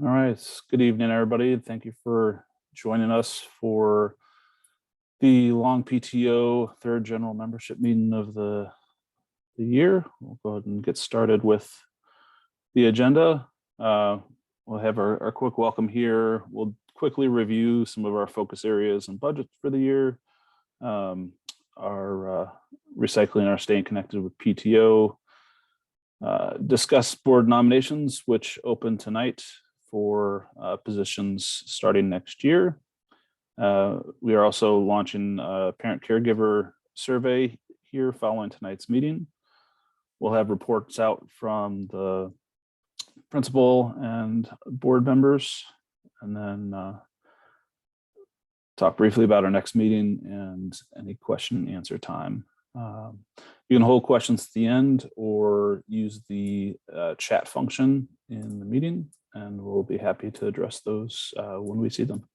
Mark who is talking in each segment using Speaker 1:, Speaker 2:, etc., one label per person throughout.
Speaker 1: All right. Good evening, everybody. Thank you for joining us for the long PTO third general membership meeting of the year. We'll go ahead and get started with the agenda. We'll have our quick welcome here. We'll quickly review some of our focus areas and budget for the year. Our recycling, our staying connected with PTO. Discuss board nominations, which open tonight for positions starting next year. We are also launching a parent caregiver survey here following tonight's meeting. We'll have reports out from the principal and board members, and then talk briefly about our next meeting and any question and answer time. You can hold questions at the end or use the chat function in the meeting, and we'll be happy to address those when we see them.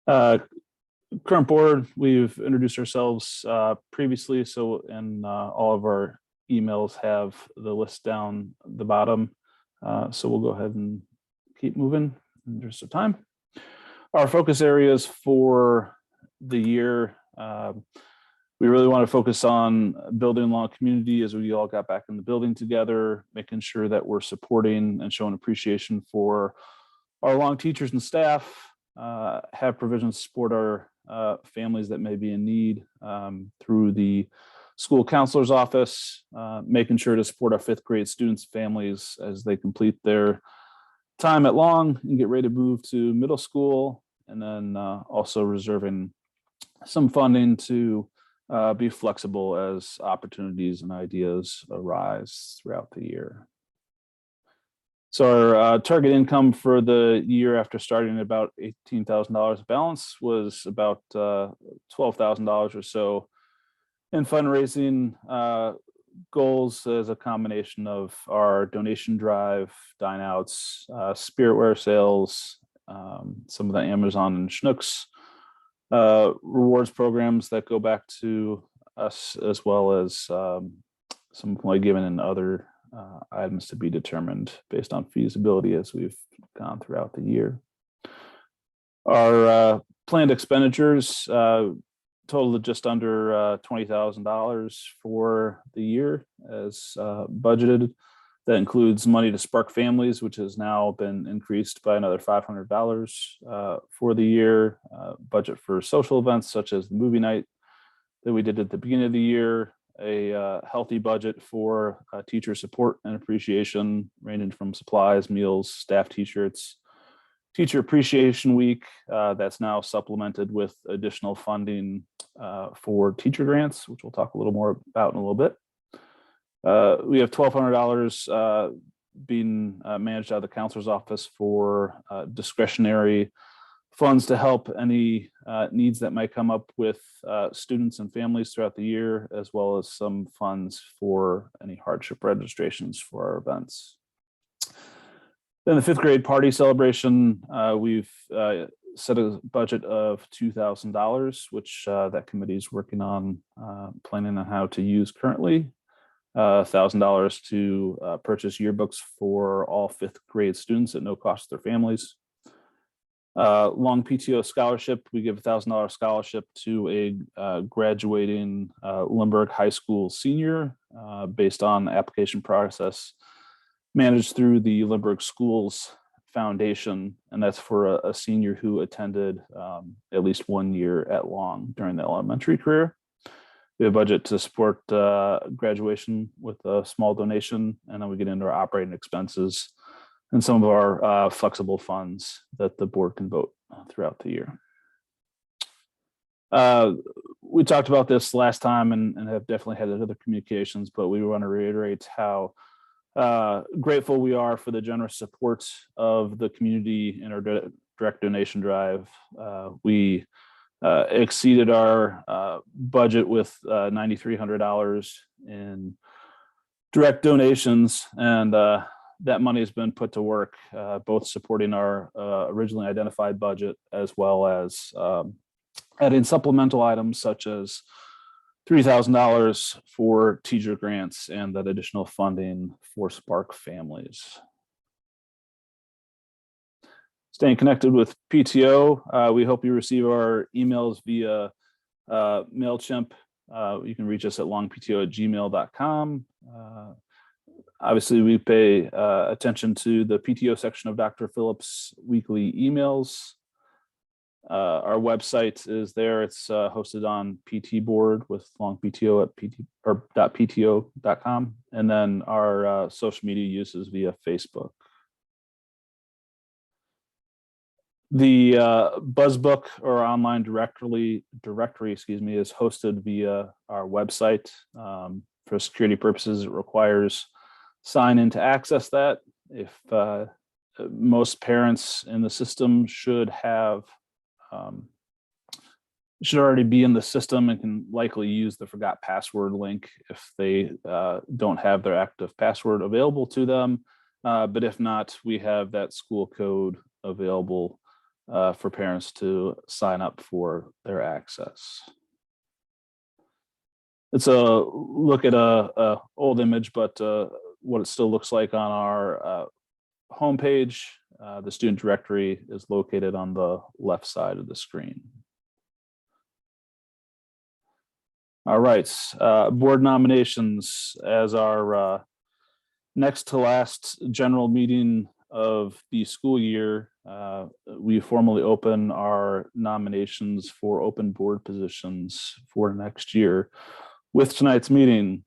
Speaker 1: Current board, we've introduced ourselves previously, and all of our emails have the list down the bottom. So we'll go ahead and keep moving in the interest of time. Our focus areas for the year, we really want to focus on building a long community as we all got back in the building together, making sure that we're supporting and showing appreciation for our long teachers and staff, have provisions to support our families that may be in need through the school counselor's office, making sure to support our fifth grade students' families as they complete their time at Long and get ready to move to middle school, and then also reserving some funding to be flexible as opportunities and ideas arise throughout the year. So our target income for the year after starting at about $18,000 balance was about $12,000 or so in fundraising goals as a combination of our donation drive, dine outs, spiritware sales, some of the Amazon and Schnucks rewards programs that go back to us, as well as some employee given and other items to be determined based on feasibility as we've gone throughout the year. Our planned expenditures totaled just under $20,000 for the year as budgeted. That includes money to Spark Families, which has now been increased by another $500 for the year. Budget for social events such as the movie night that we did at the beginning of the year. A healthy budget for teacher support and appreciation, ranging from supplies, meals, staff t-shirts. Teacher Appreciation Week, that's now supplemented with additional funding for teacher grants, which we'll talk a little more about in a little bit. We have $1,200 being managed out of the counselor's office for discretionary funds to help any needs that might come up with students and families throughout the year, as well as some funds for any hardship registrations for our events. Then the fifth grade party celebration, we've set a budget of $2,000, which that committee is working on planning on how to use currently. $1,000 to purchase yearbooks for all fifth grade students at no cost to their families. Long PTO scholarship, we give $1,000 scholarship to a graduating Lindbergh High School senior based on application process managed through the Lindbergh Schools Foundation, and that's for a senior who attended at least 1 year at Long during the elementary career. We have a budget to support graduation with a small donation, and then we get into our operating expenses and some of our flexible funds that the board can vote throughout the year. We talked about this last time and have definitely had other communications, but we want to reiterate how grateful we are for the generous support of the community in our direct donation drive. We exceeded our budget with $9,300 in direct donations, and that money has been put to work, both supporting our originally identified budget as well as adding supplemental items such as $3,000 for teacher grants and that additional funding for Spark families. Staying connected with PTO, we hope you receive our emails via MailChimp. You can reach us at longpto@gmail.com. Obviously, we pay attention to the PTO section of Dr. Phillips' weekly emails. Our website is there. It's hosted on PT Board with longpto at .pto.com. And then our social media uses via Facebook. The Buzzbook or online directory, is hosted via our website. For security purposes, it requires sign in to access that. If most parents in the system should already be in the system and can likely use the forgot password link if they don't have their active password available to them. But if not, we have that school code available for parents to sign up for their access. It's a look at a old image, but what it still looks like on our homepage. The student directory is located on the left side of the screen. All right, board nominations. As our next to last general meeting of the school year, we formally open our nominations for open board positions for next year. With tonight's meeting,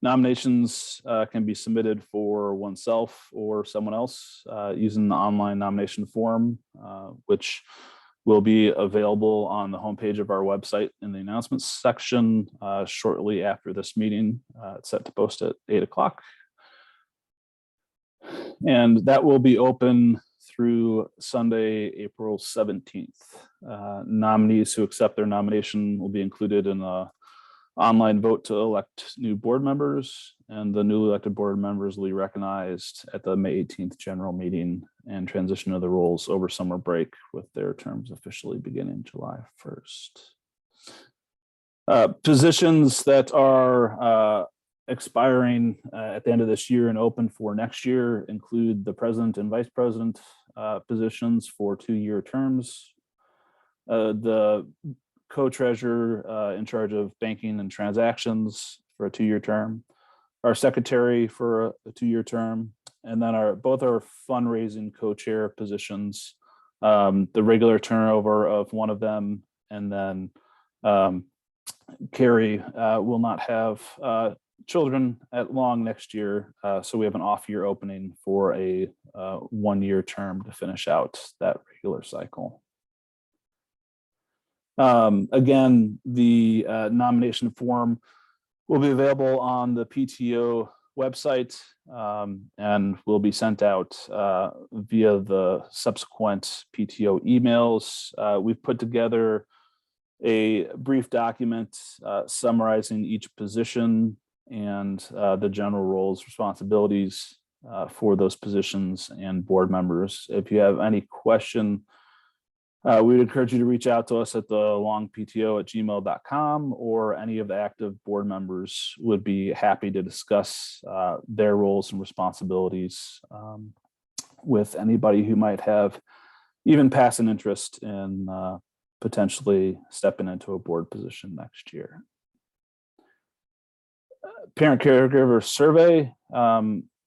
Speaker 1: nominations can be submitted for oneself or someone else using the online nomination form, which will be available on the homepage of our website in the announcements section shortly after this meeting. It's set to post at 8 o'clock. And that will be open through Sunday, April 17th. Nominees who accept their nomination will be included in the online vote to elect new board members, and the newly elected board members will be recognized at the May 18th general meeting and transition to the roles over summer break, with their terms officially beginning July 1st. Positions that are expiring at the end of this year and open for next year include the president and vice president positions for 2-year terms. The co-treasurer in charge of banking and transactions for a 2-year term, our secretary for a 2-year term, and then both our fundraising co-chair positions, the regular turnover of one of them, and then Carrie will not have children at long next year, so we have an off-year opening for a 1-year term to finish out that regular cycle. Again, the nomination form will be available on the PTO website and will be sent out via the subsequent PTO emails. We've put together a brief document summarizing each position and the general roles, responsibilities for those positions and board members. If you have any question, we would encourage you to reach out to us at the longpto@gmail.com, or any of the active board members would be happy to discuss their roles and responsibilities with anybody who might have even passing interest in potentially stepping into a board position next year. Parent caregiver survey.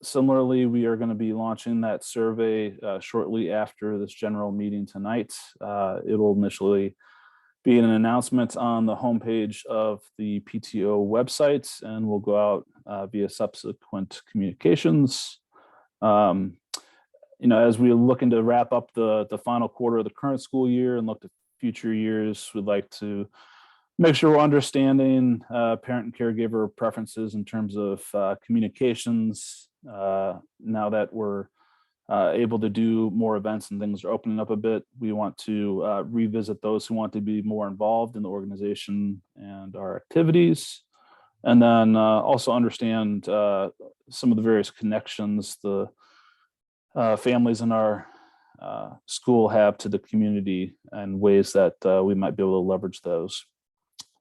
Speaker 1: Similarly, we are going to be launching that survey shortly after this general meeting tonight. It will initially be an announcement on the homepage of the PTO website, and will go out via subsequent communications. As we look to wrap up the final quarter of the current school year and look to future years, we'd like to make sure we're understanding parent and caregiver preferences in terms of communications. Now that we're able to do more events and things are opening up a bit, we want to revisit those who want to be more involved in the organization and our activities, and then also understand some of the various connections the families in our school have to the community and ways that we might be able to leverage those.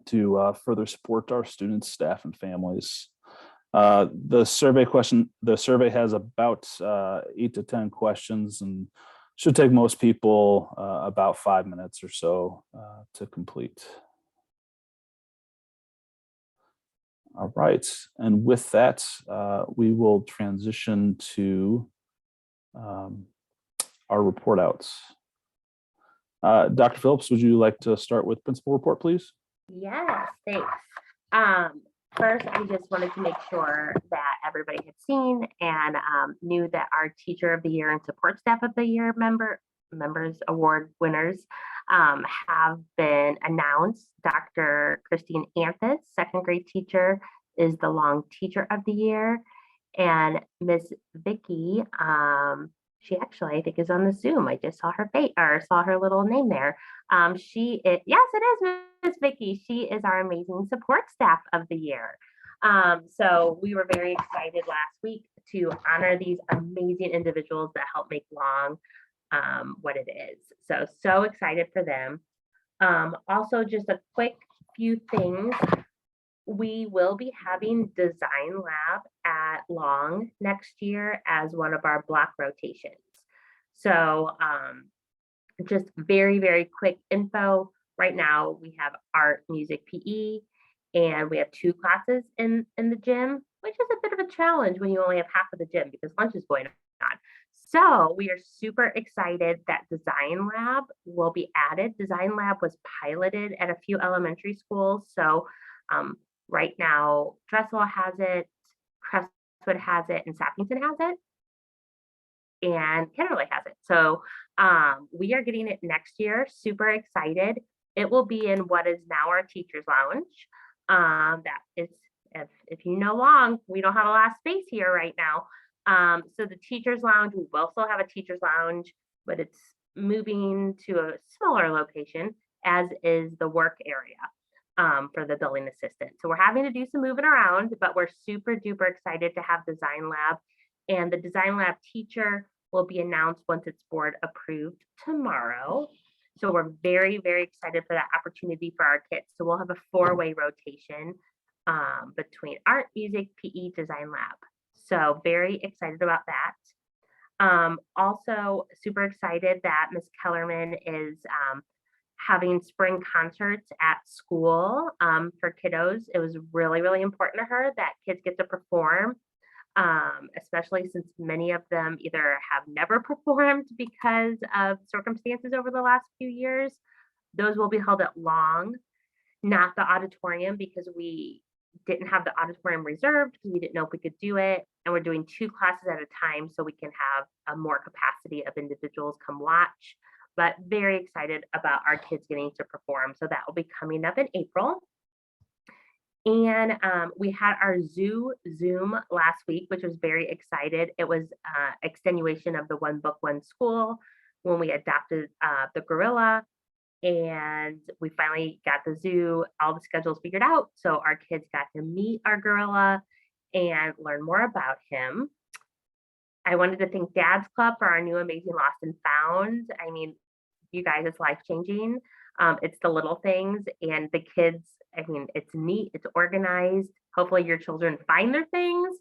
Speaker 1: to further support our students, staff, and families. The survey has about 8 to 10 questions and should take most people about 5 minutes or so to complete. All right, and with that, we will transition to our report outs. Dr. Phillips, would you like to start with principal report, please?
Speaker 2: Yes, thanks. First, I just wanted to make sure that everybody had seen and knew that our Teacher of the Year and Support Staff of the Year members award winners have been announced. Dr. Christine Anthus, second grade teacher, is the Long Teacher of the Year, and Miss Vicky, she actually, I think, is on the Zoom. I just saw her face or saw her little name there. Yes, it is Miss Vicky. She is our amazing support staff of the year. So we were very excited last week to honor these amazing individuals that help make Long what it is. So excited for them. Also, just a quick few things. We will be having Design Lab at Long next year as one of our block rotations. So just very, very quick info. Right now we have art, music, PE, and we have 2 classes in the gym, which is a bit of a challenge when you only have half of the gym because lunch is going on. So we are super excited that Design Lab will be added. Design Lab was piloted at a few elementary schools. So right now, Dressel has it, Crestwood has it, and Sappington has it, and Kennerly has it. So we are getting it next year. Super excited. It will be in what is now our teacher's lounge. That is, if you know Long, we don't have a lot of space here right now. So the teacher's lounge, we will still have a teacher's lounge, but it's moving to a smaller location, as is the work area for the building assistant. So we're having to do some moving around, but we're super duper excited to have Design Lab. And the Design Lab teacher will be announced once it's board approved tomorrow. So we're very, very excited for that opportunity for our kids. So we'll have a 4-way rotation between art, music, PE, Design Lab. So very excited about that. Also super excited that Miss Kellerman is having spring concerts at school for kiddos. It was really, really important to her that kids get to perform, especially since many of them either have never performed because of circumstances over the last few years. Those will be held at Long, not the auditorium, because we didn't have the auditorium reserved because we didn't know if we could do it. And we're doing 2 classes at a time so we can have a more capacity of individuals come watch. But very excited about our kids getting to perform. So that will be coming up in April. And we had our Zoom last week, which was very excited. It was extenuation of the One Book, One School when we adopted the gorilla. And we finally got the zoo, all the schedules figured out. So our kids got to meet our gorilla and learn more about him. I wanted to thank Dad's Club for our new amazing Lost and Found. I mean, you guys, it's life-changing. It's the little things, and the kids, I mean, it's neat, it's organized. Hopefully your children find their things.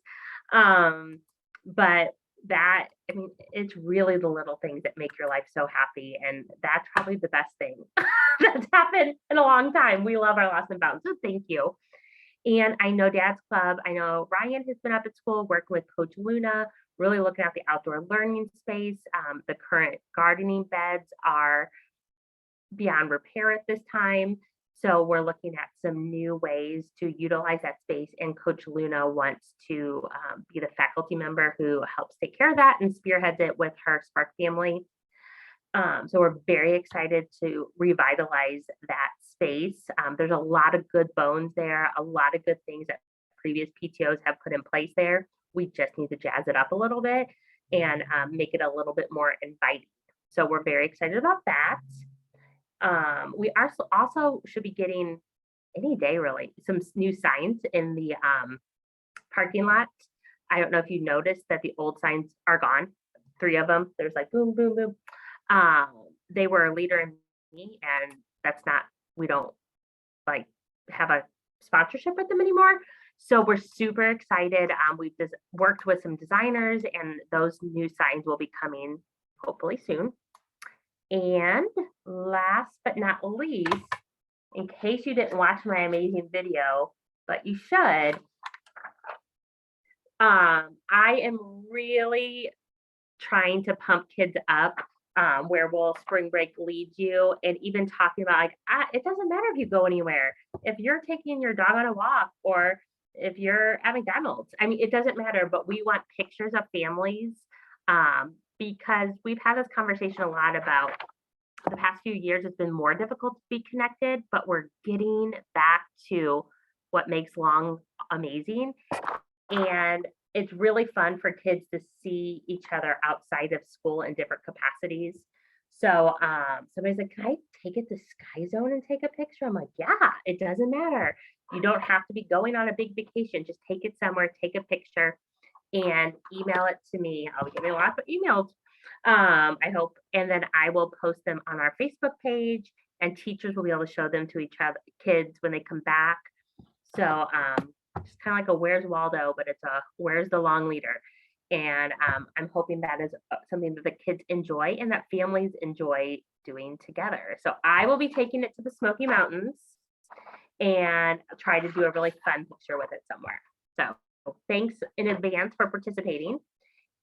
Speaker 2: But that, I mean, it's really the little things that make your life so happy. And that's probably the best thing that's happened in a long time. We love our Lost and Found, so thank you. And I know Dad's Club, I know Ryan has been up at school working with Coach Luna, really looking at the outdoor learning space. The current gardening beds are beyond repair at this time. So we're looking at some new ways to utilize that space. And Coach Luna wants to be the faculty member who helps take care of that and spearheads it with her Spark family. So we're very excited to revitalize that space. There's a lot of good bones there, a lot of good things that previous PTOs have put in place there. We just need to jazz it up a little bit and make it a little bit more inviting. So we're very excited about that. We also should be getting any day really some new signs in the parking lot. I don't know if you noticed that the old signs are gone. 3 of them. There's like boom, boom, boom. They were Leader and Me, and that's not, we don't like have a sponsorship with them anymore. So we're super excited. We've just worked with some designers, and those new signs will be coming hopefully soon. And last but not least, in case you didn't watch my amazing video, but you should, I am really trying to pump kids up, where will spring break lead you, and even talking about like, it doesn't matter if you go anywhere. If you're taking your dog on a walk or if you're at McDonald's, I mean, it doesn't matter, but we want pictures of families, because we've had this conversation a lot about the past few years. It's been more difficult to be connected, but we're getting back to what makes long amazing. And it's really fun for kids to see each other outside of school in different capacities. So somebody's like, can I take it to Sky Zone and take a picture? I'm like, yeah, it doesn't matter. You don't have to be going on a big vacation. Just take it somewhere, take a picture, and email it to me. I'll be getting lots of emails, I hope. And then I will post them on our Facebook page, and teachers will be able to show them to each other, kids, when they come back. So it's kind of like a Where's Waldo, but it's a Where's the Long Leader. And I'm hoping that is something that the kids enjoy and that families enjoy doing together. So I will be taking it to the Smoky Mountains and try to do a really fun picture with it somewhere. So thanks in advance for participating.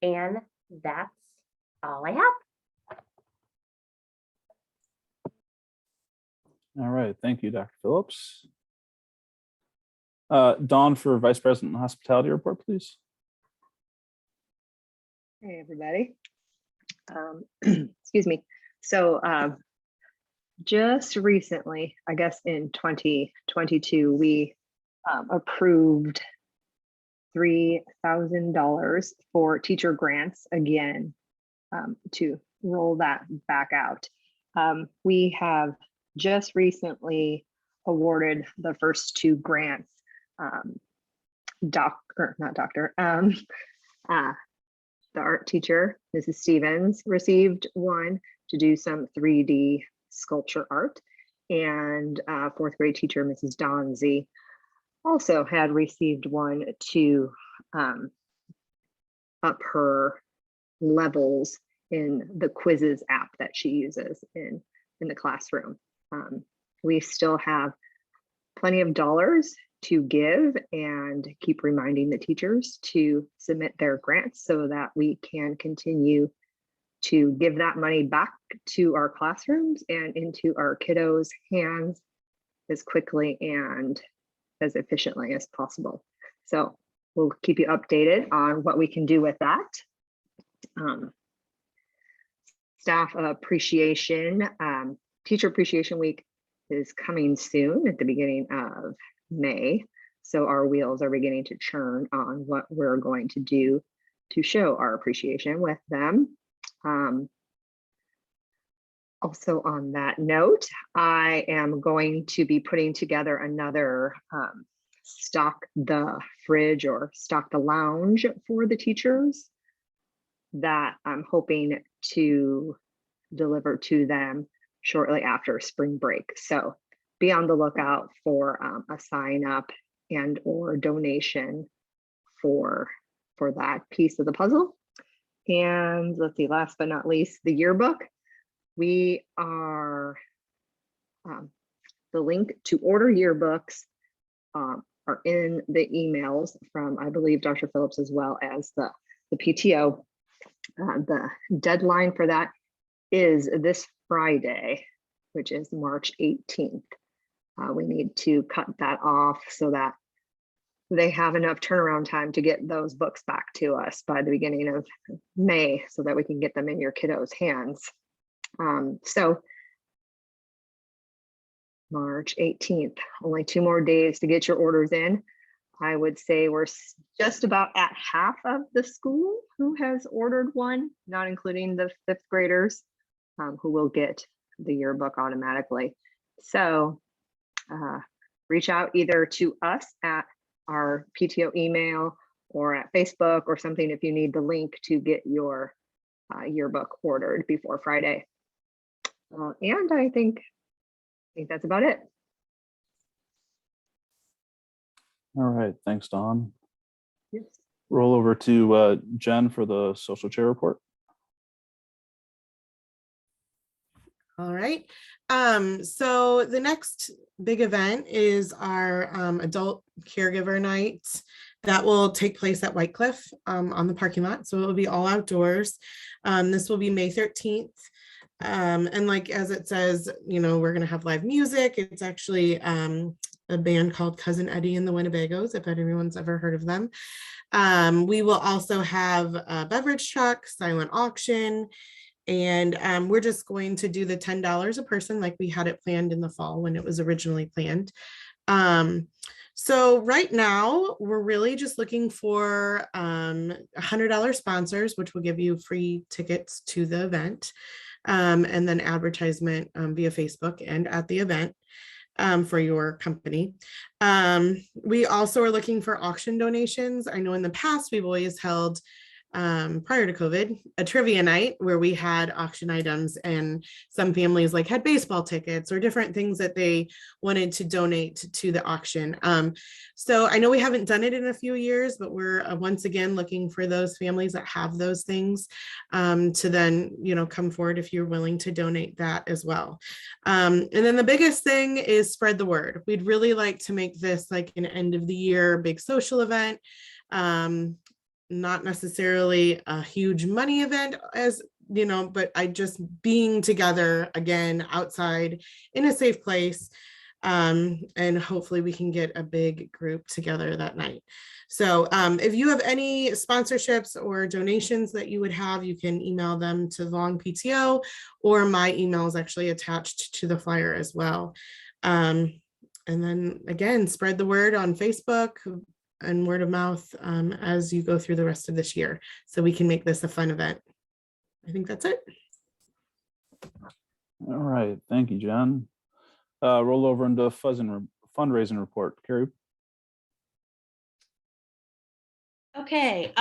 Speaker 2: And that's all I have.
Speaker 1: All right, thank you, Dr. Phillips. Dawn for Vice President Hospitality Report, please.
Speaker 3: Hey, everybody. Excuse me. So just recently, I guess in 2022, we approved $3,000 for teacher grants again, to roll that back out. We have just recently awarded the first two grants. The art teacher, Mrs. Stevens, received one to do some 3D sculpture art, and fourth grade teacher, Mrs. Donzi, also had received one to up her levels in the quizzes app that she uses in the classroom. We still have plenty of dollars to give, and keep reminding the teachers to submit their grants so that we can continue to give that money back to our classrooms and into our kiddos' hands as quickly and as efficiently as possible. So we'll keep you updated on what we can do with that. Staff appreciation, Teacher Appreciation Week is coming soon at the beginning of May. So our wheels are beginning to churn on what we're going to do to show our appreciation with them. Also on that note, I am going to be putting together another stock the fridge or stock the lounge for the teachers that I'm hoping to deliver to them shortly after spring break. So be on the lookout for a sign up and or donation for that piece of the puzzle. And let's see, last but not least, the yearbook. We are, the link to order yearbooks are in the emails from, I believe, Dr. Phillips, as well as the PTO. The deadline for that is this Friday, which is March 18th. We need to cut that off so that they have enough turnaround time to get those books back to us by the beginning of May so that we can get them in your kiddos' hands. So March 18th, only 2 more days to get your orders in. I would say we're just about at half of the school who has ordered one, not including the 5th graders who will get the yearbook automatically. So reach out either to us at our PTO email or at Facebook or something if you need the link to get your yearbook ordered before Friday. And I think that's about it.
Speaker 1: All right, thanks, Don.
Speaker 3: Yes.
Speaker 1: Roll over to Jen for the social chair report.
Speaker 4: All right. So the next big event is our adult caregiver night that will take place at White Cliff on the parking lot. So it will be all outdoors. This will be May 13th. And like, as it says, you know, we're going to have live music. It's actually a band called Cousin Eddie and the Winnebagos, if anyone's ever heard of them. We will also have a beverage truck, silent auction, and we're just going to do the $10 a person like we had it planned in the fall when it was originally planned. So right now we're really just looking for $100 sponsors, which will give you free tickets to the event, and then advertisement via Facebook and at the event for your company. We also are looking for auction donations. I know in the past we've always held, prior to COVID, a trivia night where we had auction items, and some families like had baseball tickets or different things that they wanted to donate to the auction. So I know we haven't done it in a few years, but we're once again looking for those families that have those things to then, you know, come forward if you're willing to donate that as well. And then the biggest thing is spread the word. We'd really like to make this like an end of the year big social event. Not necessarily a huge money event, as you know, but I just being together again outside in a safe place. And hopefully we can get a big group together that night. So if you have any sponsorships or donations that you would have, you can email them to Long PTO, or my email is actually attached to the flyer as well. And then again, spread the word on Facebook and word of mouth as you go through the rest of this year, so we can make this a fun event. I think that's it.
Speaker 1: All right, thank you, Jen. Roll over into fundraising report, Carrie.
Speaker 5: Okay,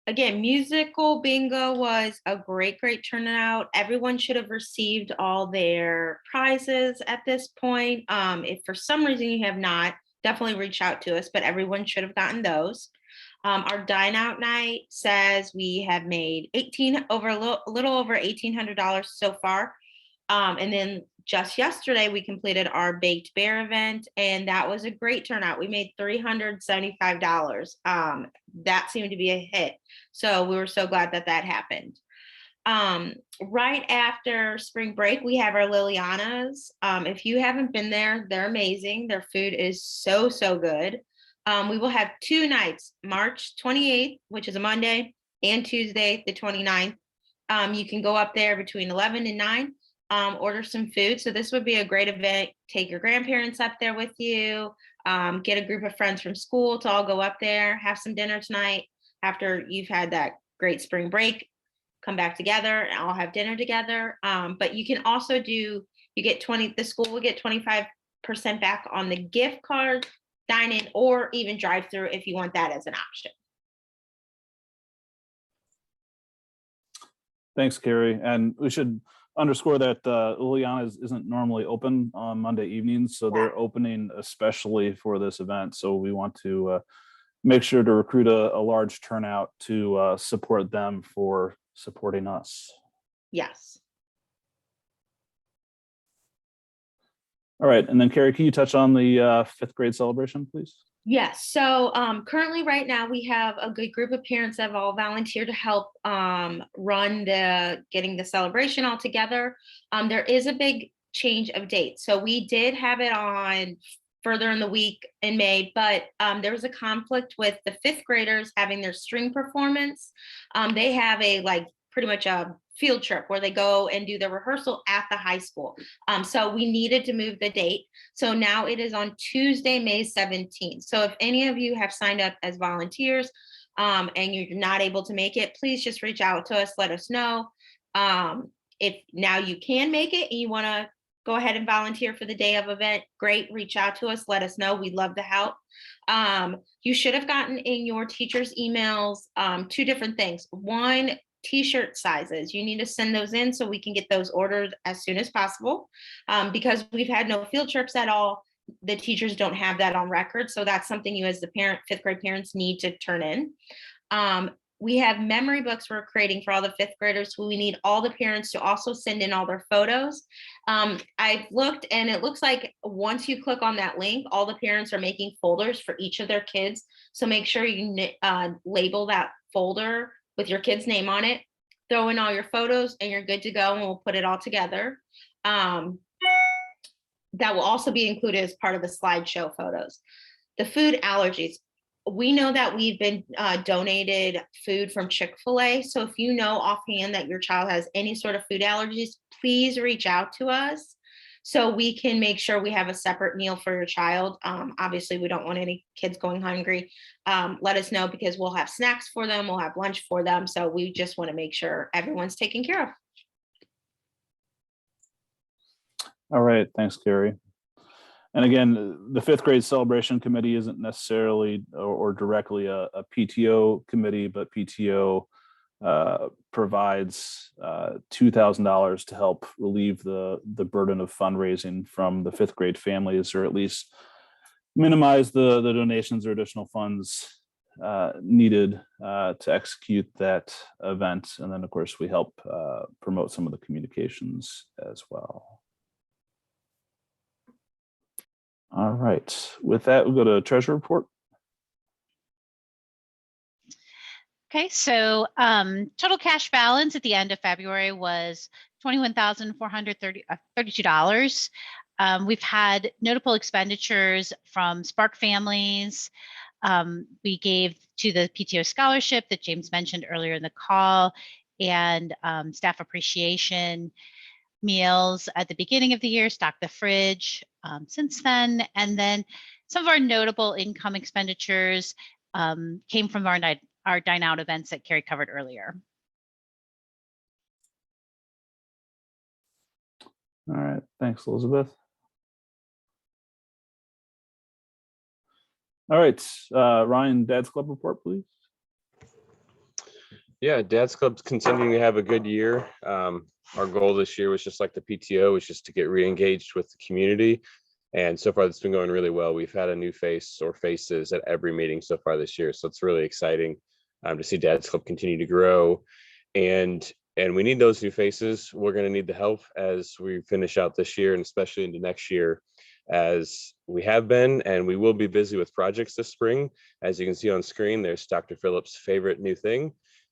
Speaker 5: again, musical bingo was a great turnout. Everyone should have received all their prizes at this point. If for some reason you have not, definitely reach out to us, but everyone should have gotten those. Our dine out night says we have made a little over $1,800 so far. And then just yesterday we completed our baked bear event, and that was a great turnout. We made $375. That seemed to be a hit. So we were so glad that happened. Right after spring break, we have our Lilianas. If you haven't been there, they're amazing. Their food is so good. We will have 2 nights, March 28th, which is a Monday, and Tuesday, the 29th. You can go up there between 11 and 9, order some food. So this would be a great event. Take your grandparents up there with you, get a group of friends from school to all go up there, have some dinner tonight after you've had that great spring break. Come back together and all have dinner together. But you can also the school will get 25% back on the gift card, dine in, or even drive through if you want that as an option.
Speaker 1: Thanks, Carrie. And we should underscore that Liliana's isn't normally open on Monday evenings, so they're opening especially for this event. So we want to make sure to recruit a large turnout to support them for supporting us.
Speaker 5: Yes.
Speaker 1: All right, and then Carrie, can you touch on the 5th grade celebration, please?
Speaker 5: Yes. So currently right now we have a good group of parents that have all volunteered to help run getting the celebration all together. There is a big change of dates. So we did have it on further in the week in May, but there was a conflict with the 5th graders having their string performance. They have pretty much a field trip where they go and do the rehearsal at the high school. So we needed to move the date. So now it is on Tuesday, May 17th. So if any of you have signed up as volunteers and you're not able to make it, please just reach out to us, let us know. If now you can make it and you want to go ahead and volunteer for the day of event, great, reach out to us, let us know. We'd love to help. You should have gotten in your teacher's emails 2 different things. One, T-shirt sizes. You need to send those in so we can get those ordered as soon as possible, because we've had no field trips at all the teachers don't have that on record. So that's something you as the parent, fifth grade parents need to turn in. We have memory books we're creating for all the fifth graders. We need all the parents to also send in all their photos. I've looked and it looks like once you click on that link, all the parents are making folders for each of their kids. So make sure you label that folder with your kid's name on it, throw in all your photos and you're good to go, and we'll put it all together. That will also be included as part of the slideshow photos. The food allergies. We know that we've been donated food from Chick-fil-A. So if you know offhand that your child has any sort of food allergies, please reach out to us so we can make sure we have a separate meal for your child. Obviously, we don't want any kids going hungry. Let us know because we'll have snacks for them. We'll have lunch for them. So we just want to make sure everyone's taken care of.
Speaker 1: All right, thanks, Carrie. And again, the fifth grade celebration committee isn't necessarily or directly a PTO committee, but PTO provides $2,000 to help relieve the burden of fundraising from the fifth grade families, or at least minimize the donations or additional funds needed to execute that event. And then, of course, we help promote some of the communications as well. All right, with that, we'll go to treasury report.
Speaker 6: Okay, so total cash balance at the end of February was $21,432. We've had notable expenditures from Spark Families. We gave to the PTO scholarship that James mentioned earlier in the call, and staff appreciation meals at the beginning of the year, stocked the fridge since then. And then some of our notable income expenditures came from our Dine Out events that Carrie covered earlier.
Speaker 1: All right, thanks, Elizabeth. All right, Ryan, Dad's Club report, please.
Speaker 7: Yeah, Dad's Club's continuing to have a good year. Our goal this year was just like the PTO, was just to get re-engaged with the community. And so far, it's been going really well. We've had a new face or faces at every meeting so far this year. So it's really exciting to see Dad's Club continue to grow. And we need those new faces. We're going to need the help as we finish out this year and especially into next year, as we have been, and we will be busy with projects this spring. As you can see on screen, there's Dr. Phillips' favorite new thing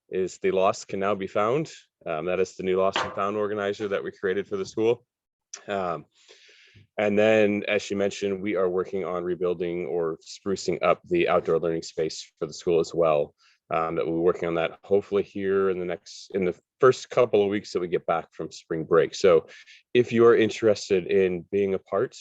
Speaker 7: is the Lost Can Now Be Found. That is the new Lost and Found organizer that we created for the school. And then, as she mentioned, we are working on rebuilding or sprucing up the outdoor learning space for the school as well. That we'll be working on that hopefully here in the first couple of weeks that we get back from spring break. So if you are interested in being a part,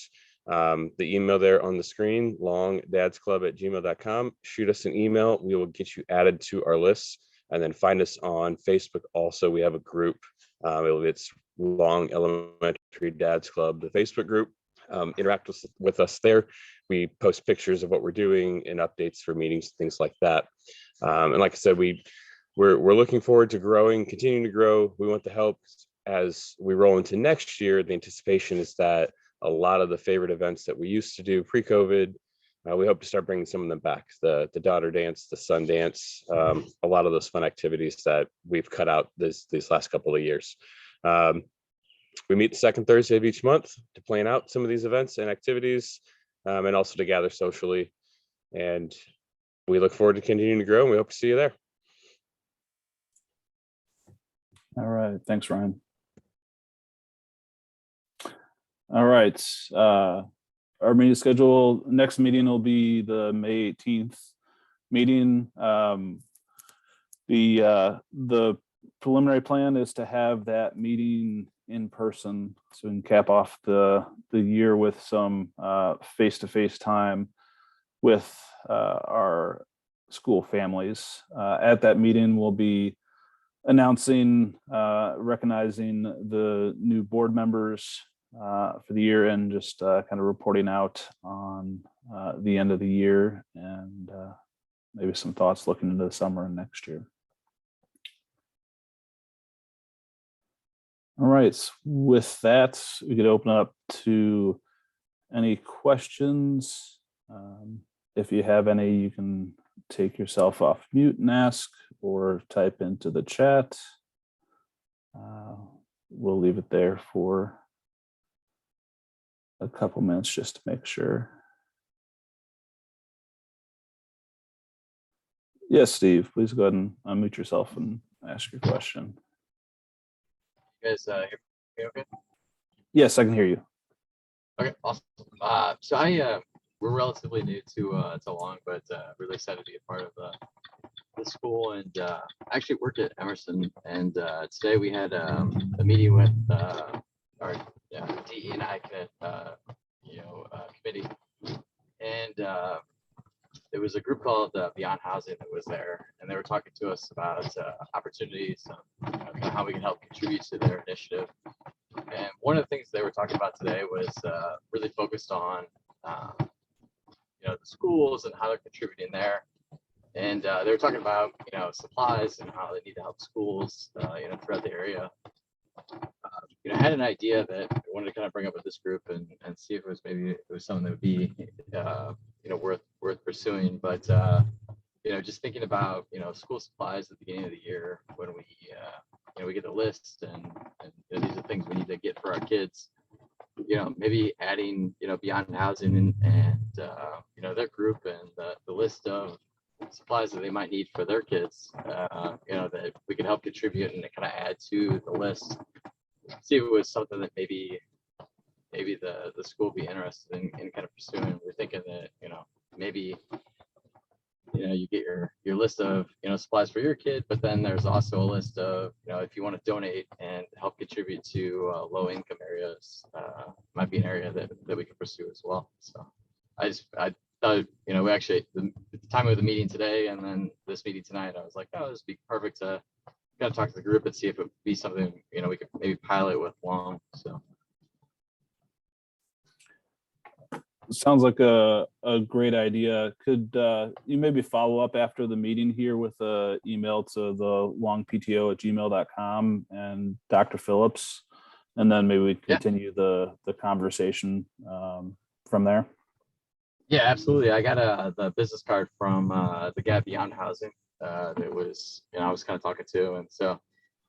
Speaker 7: the email there on the screen, longdadsclub@gmail.com, shoot us an email. We will get you added to our list. And then find us on Facebook. Also, we have a group. It's Long Elementary Dads Club, the Facebook group. Interact with us there. We post pictures of what we're doing and updates for meetings, things like that. And like I said, we're looking forward to growing, continuing to grow. We want the help as we roll into next year. The anticipation is that a lot of the favorite events that we used to do pre-COVID, we hope to start bringing some of them back. The daughter dance, the son dance, a lot of those fun activities that we've cut out these last couple of years. We meet the second Thursday of each month to plan out some of these events and activities, and also to gather socially. And we look forward to continuing to grow, and we hope to see you there.
Speaker 1: All right, thanks, Ryan. All right. Our meeting schedule, next meeting will be the May 18th meeting. The preliminary plan is to have that meeting in person, so we can cap off the year with some face-to-face time with our school families. At that meeting, we'll be announcing, recognizing the new board members for the year, and just kind of reporting out on the end of the year, and maybe some thoughts looking into the summer and next year. All right, with that, we could open up to Any questions? If you have any, you can take yourself off mute and ask, or type into the chat. We'll leave it there for a couple minutes just to make sure. Yes, Steve, please go ahead and unmute yourself and ask your question.
Speaker 8: You guys hear me okay?
Speaker 1: Yes, I can hear you.
Speaker 8: Okay, awesome. So we're relatively new to Long, but really excited to be a part of the school, and actually work at Emerson. And today we had a meeting with our DE and I committee, and there was a group called Beyond Housing that was there, and they were talking to us about opportunities, kind of how we can help contribute to their initiative. And one of the things they were talking about today was really focused on the schools and how they're contributing there. And they were talking about supplies and how they need to help schools throughout the area. I had an idea that I wanted to kind of bring up with this group and see if it was something that would be worth pursuing. But just thinking about school supplies at the beginning of the year when we get a list and these are things we need to get for our kids. Maybe adding Beyond Housing and their group and the list of supplies that they might need for their kids. That we could help contribute and kind of add to the list. See if it was something that maybe the school would be interested in kind of pursuing. We're thinking that maybe you get your list of supplies for your kid, but then there's also a list of if you want to donate and help contribute to low income areas, might be an area that we could pursue as well. So I thought we actually the time of the meeting today and then this meeting tonight, I was like, oh, this would be perfect to kind of talk to the group and see if it would be something we could maybe pilot with Long. So
Speaker 1: Sounds like a great idea. Could you maybe follow up after the meeting here with an email to the longpto@gmail.com and Dr. Phillips, and then maybe we continue the conversation from there?
Speaker 8: Yeah, absolutely. I got the business card from the guy Beyond Housing that was I was kind of talking to, and so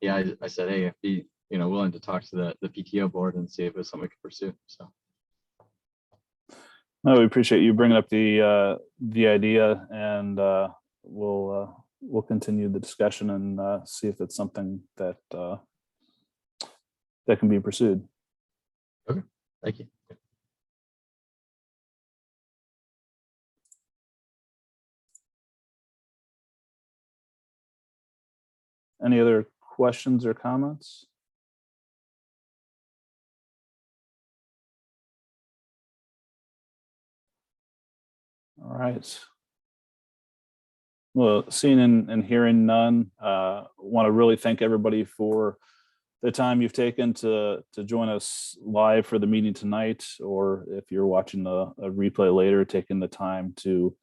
Speaker 8: I said, hey, if he willing to talk to the PTO board and see if it's something we could pursue. So.
Speaker 1: No, we appreciate you bringing up the idea, and we'll continue the discussion and see if it's something that that can be pursued.
Speaker 8: Okay, thank you.
Speaker 1: Any other questions or comments? All right. Well, seeing and hearing none, want to really thank everybody for the time you've taken to join us live for the meeting tonight, or if you're watching a replay later, taking the time to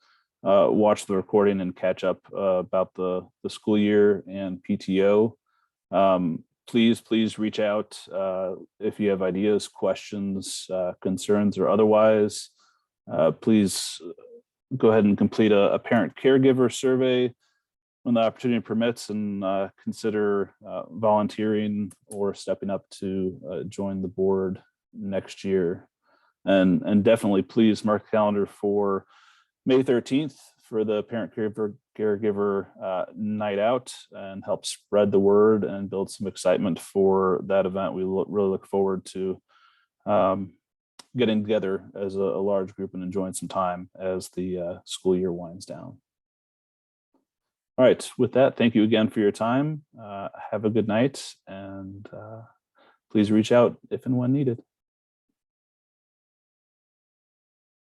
Speaker 1: watch the recording and catch up about the school year and PTO. Please reach out if you have ideas, questions, concerns, or otherwise. Please go ahead and complete a parent caregiver survey when the opportunity permits, and consider volunteering or stepping up to join the board next year. And definitely please mark the calendar for May 13th for the parent caregiver night out, and help spread the word and build some excitement for that event. We really look forward to getting together as a large group and enjoying some time as the school year winds down. All right, with that, thank you again for your time. Have a good night, and please reach out if and when needed.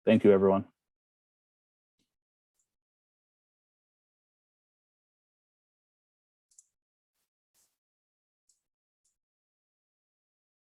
Speaker 1: Thank you, everyone.